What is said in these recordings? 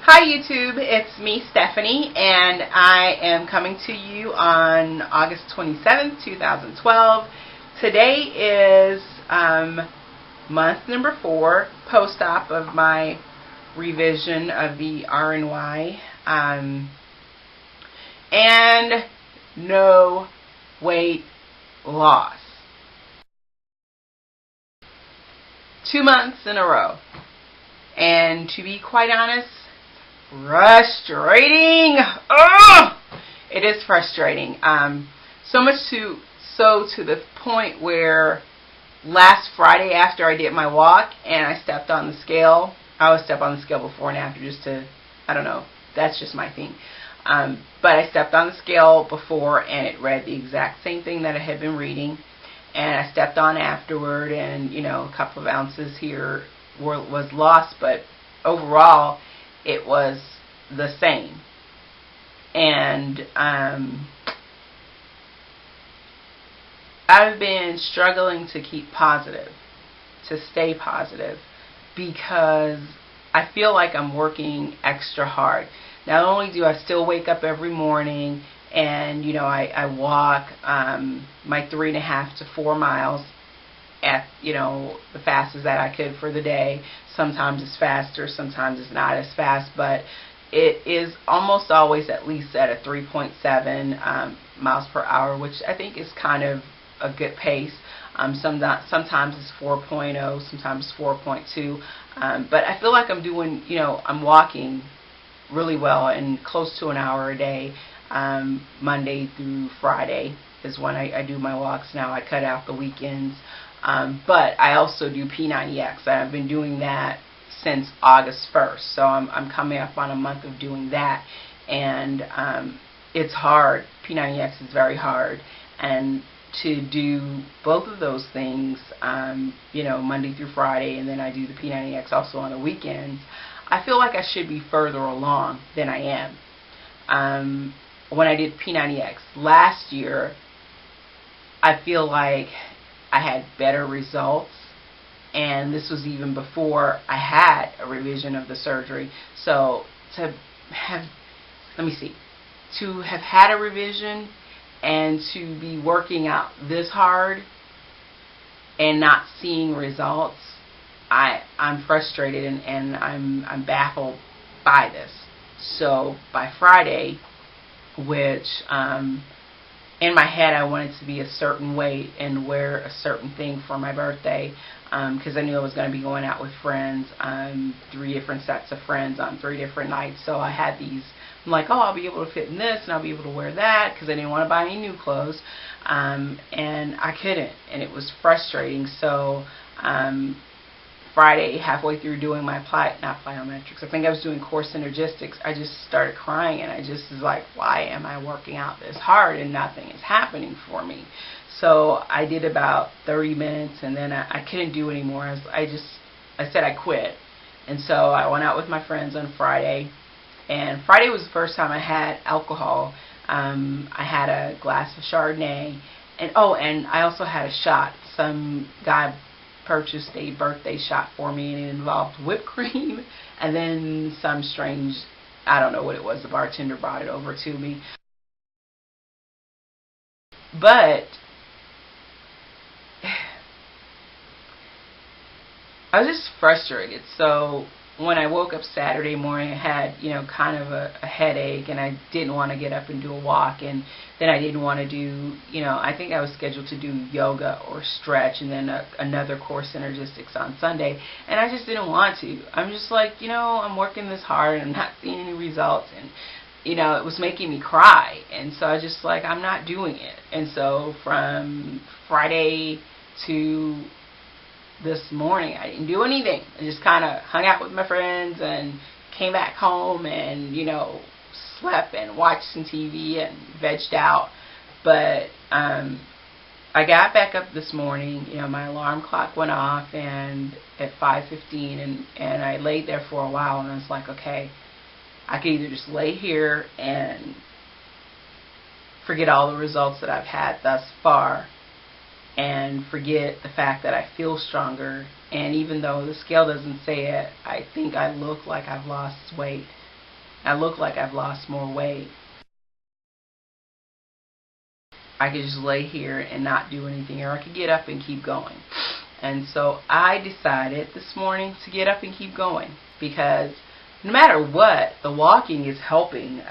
Hi YouTube, it's me Stephanie, and I am coming to you on August 27th, 2012. Today is month number 4, post-op of my revision of the RNY, and no weight loss. 2 months in a row, and to be quite honest, frustrating. Ugh! It is frustrating. So much to the point where last Friday after I did my walk and I stepped on the scale, I always step on the scale before and after just to, I don't know, that's just my thing. But I stepped on the scale before and it read the exact same thing that I had been reading. And I stepped on afterward and, a couple of ounces here was lost, but overall it was the same. And I've been struggling to keep positive, to stay positive, because I feel like I'm working extra hard. Not only do I still wake up every morning and I walk my 3.5 to 4 miles at the fastest that I could for the day. Sometimes it's faster, sometimes it's not as fast, but it is almost always at least at a 3.7 miles per hour, which I think is kind of a good pace. Sometimes it's 4.0, sometimes it's 4.2, but I feel like I'm doing, I'm walking really well and close to an hour a day. Monday through Friday is when I do my walks now. I cut out the weekends. But I also do P90X. I've been doing that since August 1st. So I'm coming up on a month of doing that. And it's hard. P90X is very hard. And to do both of those things, Monday through Friday, and then I do the P90X also on the weekends, I feel like I should be further along than I am. When I did P90X last year, I feel like I had better results, and this was even before I had a revision of the surgery. So to have had a revision and to be working out this hard and not seeing results, I'm frustrated and I'm baffled by this. So by Friday, which in my head I wanted to be a certain weight and wear a certain thing for my birthday, because I knew I was going to be going out with friends, 3 different sets of friends on 3 different nights. So I had these, I'm like, I'll be able to fit in this and I'll be able to wear that, because I didn't want to buy any new clothes, and I couldn't, and it was frustrating. So Friday, halfway through doing my not plyometrics, I think I was doing core synergistics, I just started crying, and I just was like, why am I working out this hard and nothing is happening for me? So I did about 30 minutes, and then I couldn't do anymore. I said I quit. And so I went out with my friends on Friday, and Friday was the first time I had alcohol. I had a glass of Chardonnay, and I also had a shot. Some guy purchased a birthday shot for me, and it involved whipped cream and then some strange, I don't know what it was, the bartender brought it over to me. But I was just frustrated. So when I woke up Saturday morning, I had, kind of a headache, and I didn't want to get up and do a walk, and then I didn't want to do, I think I was scheduled to do yoga or stretch, and then another course synergistics on Sunday, and I just didn't want to. I'm just like, I'm working this hard, and I'm not seeing any results, and, it was making me cry, and so I was just like, I'm not doing it. And so from Friday to this morning, I didn't do anything. I just kind of hung out with my friends and came back home and, slept and watched some TV and vegged out. But I got back up this morning. My alarm clock went off and at 5:15, and I laid there for a while, and I was like, okay, I could either just lay here and forget all the results that I've had thus far, and forget the fact that I feel stronger. And even though the scale doesn't say it, I think I look like I've lost weight. I look like I've lost more weight, I could just lay here and not do anything, or I could get up and keep going. And so I decided this morning to get up and keep going, because no matter what, the walking is helping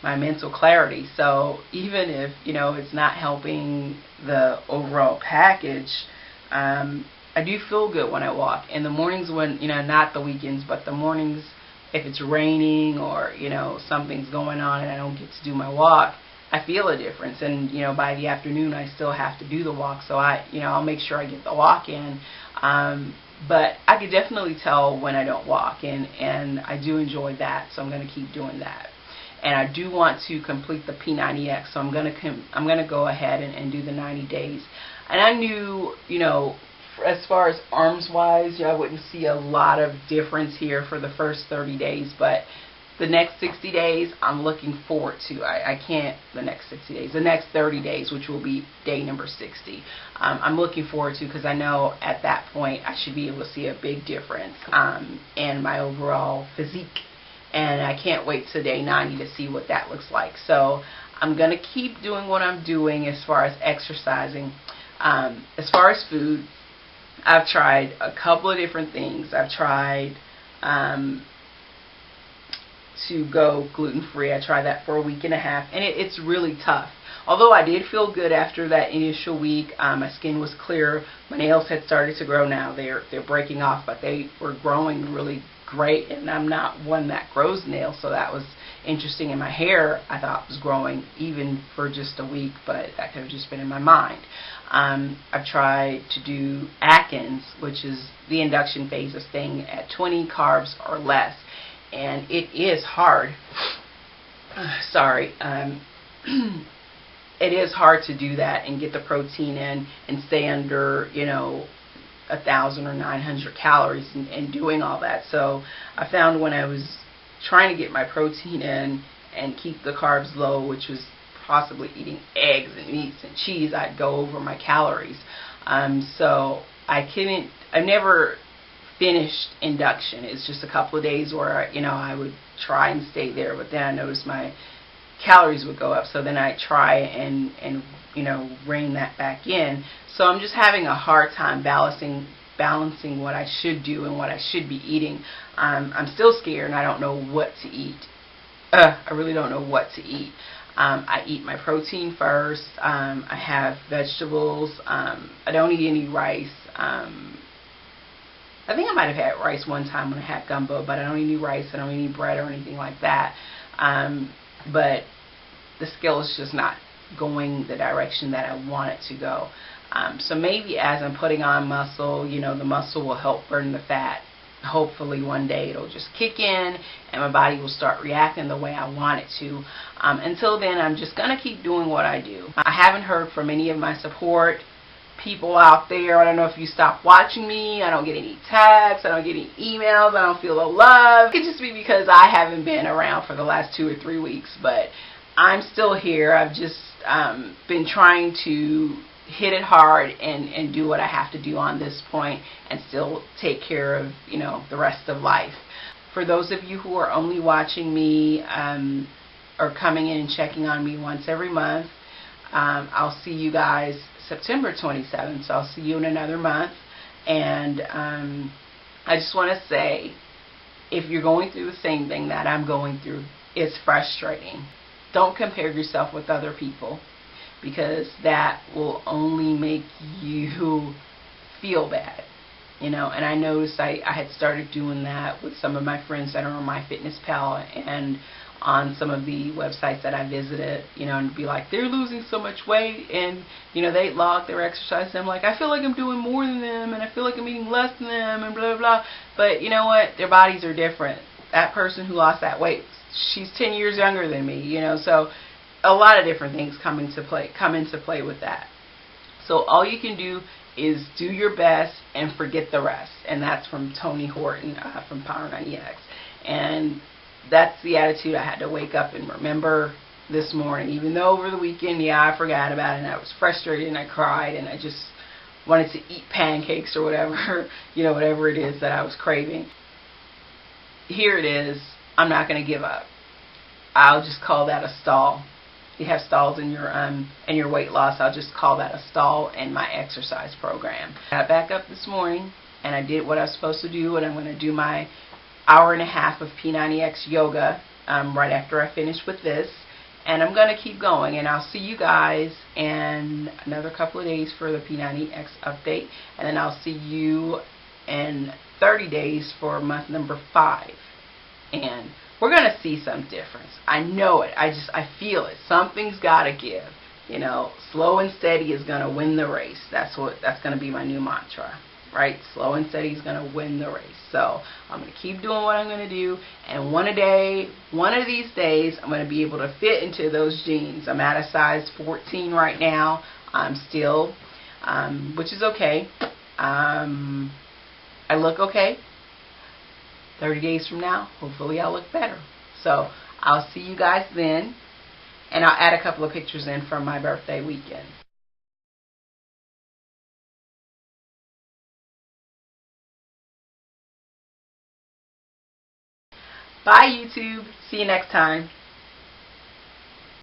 my mental clarity. So even if, it's not helping the overall package, I do feel good when I walk. In the mornings when, not the weekends, but the mornings, if it's raining or, something's going on and I don't get to do my walk, I feel a difference. And, by the afternoon I still have to do the walk. So I'll make sure I get the walk in. But I could definitely tell when I don't walk, and I do enjoy that. So I'm going to keep doing that. And I do want to complete the P90X. So I'm going to go ahead and do the 90 days. And I knew, as far as arms wise, I wouldn't see a lot of difference here for the first 30 days, but the next 60 days I'm looking forward to. I can't, the next 60 days, the next 30 days, which will be day number 60, I'm looking forward to, because I know at that point I should be able to see a big difference in my overall physique. And I can't wait to day 90 to see what that looks like. So I'm going to keep doing what I'm doing as far as exercising. As far as food, I've tried a couple of different things. I've tried to go gluten-free. I tried that for a week and a half, and it's really tough. Although I did feel good after that initial week, my skin was clear. My nails had started to grow now. They're breaking off, but they were growing really great, and I'm not one that grows nails, so that was interesting. And my hair, I thought, was growing even for just a week, but that could have just been in my mind. I've tried to do Atkins, which is the induction phase of staying at 20 carbs or less, and it is hard. It is hard to do that and get the protein in and stay under, 1,000 or 900 calories and doing all that. So I found when I was trying to get my protein in and keep the carbs low, which was possibly eating eggs and meats and cheese, I'd go over my calories. So I never finished induction. It's just a couple of days where, I would try and stay there, but then I noticed my calories would go up, so then I try and rein that back in. So I'm just having a hard time balancing what I should do and what I should be eating. I'm still scared and I don't know what to eat. I really don't know what to eat. I eat my protein first. I have vegetables. I don't eat any rice. I think I might have had rice one time when I had gumbo, but I don't eat any rice. I don't eat any bread or anything like that. But the scale is just not going the direction that I want it to go. So maybe as I'm putting on muscle, the muscle will help burn the fat. Hopefully one day it'll just kick in and my body will start reacting the way I want it to. Until then, I'm just going to keep doing what I do. I haven't heard from any of my support people out there. I don't know if you stopped watching me. I don't get any texts. I don't get any emails. I don't feel the love. It could just be because I haven't been around for the last 2 or 3 weeks, but I'm still here. I've just been trying to hit it hard and do what I have to do on this point and still take care of, the rest of life. For those of you who are only watching me or coming in and checking on me once every month, I'll see you guys September 27th, so I'll see you in another month. And I just want to say, if you're going through the same thing that I'm going through, it's frustrating. Don't compare yourself with other people, because that will only make you feel bad. And I noticed I had started doing that with some of my friends that are on MyFitnessPal and on some of the websites that I visited, and be like, they're losing so much weight, and, they log their exercise, and I'm like, I feel like I'm doing more than them, and I feel like I'm eating less than them, and blah, blah, blah. But you know what? Their bodies are different. That person who lost that weight, she's 10 years younger than me, so a lot of different things come into play with that. So all you can do is do your best and forget the rest. And that's from Tony Horton from Power 90X. And that's the attitude I had to wake up and remember this morning. Even though over the weekend, I forgot about it and I was frustrated and I cried and I just wanted to eat pancakes or whatever, whatever it is that I was craving. Here it is. I'm not going to give up. I'll just call that a stall. You have stalls in your weight loss. I'll just call that a stall in my exercise program. I got back up this morning and I did what I was supposed to do, and I'm going to do my hour and a half of P90X yoga right after I finish with this. And I'm going to keep going, and I'll see you guys in another couple of days for the P90X update, and then I'll see you in 30 days for month number 5. And we're going to see some difference. I know it. I feel it. Something's got to give. You know, slow and steady is going to win the race. That's going to be my new mantra. Right? Slow and steady is going to win the race. So I'm going to keep doing what I'm going to do, and one of these days, I'm going to be able to fit into those jeans. I'm at a size 14 right now. I'm still, which is okay. I look okay. 30 days from now, hopefully I'll look better. So I'll see you guys then, and I'll add a couple of pictures in from my birthday weekend. Bye, YouTube. See you next time.